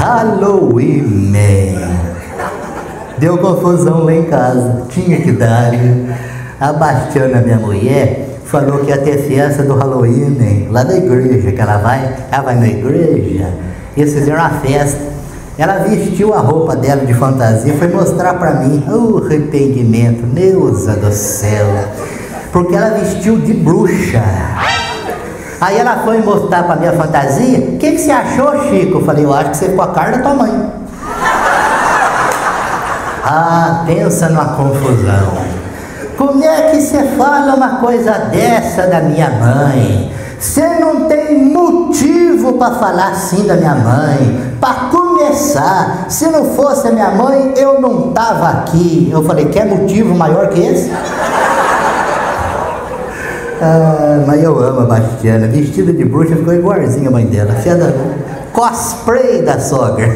Halloween. Deu confusão lá em casa, tinha que dar. A Bastiana, minha mulher, falou que ia ter festa do Halloween, lá da igreja, que ela vai na igreja, e eles fizeram uma festa. Ela vestiu a roupa dela de fantasia, foi mostrar pra mim, arrependimento, Neuza do céu, porque ela vestiu de bruxa. Aí ela foi mostrar pra minha fantasia. O que você achou, Chico? Eu falei, eu acho que você ficou a cara da tua mãe. Ah, pensa numa confusão. Como é que você fala uma coisa dessa da minha mãe? Você não tem motivo para falar assim da minha mãe. Para começar, se não fosse a minha mãe, eu não tava aqui. Eu falei, quer motivo maior que esse? Ah, mas eu amo a Bastiana. Vestida de bruxa, ficou igualzinha a mãe dela. Cosplay da sogra.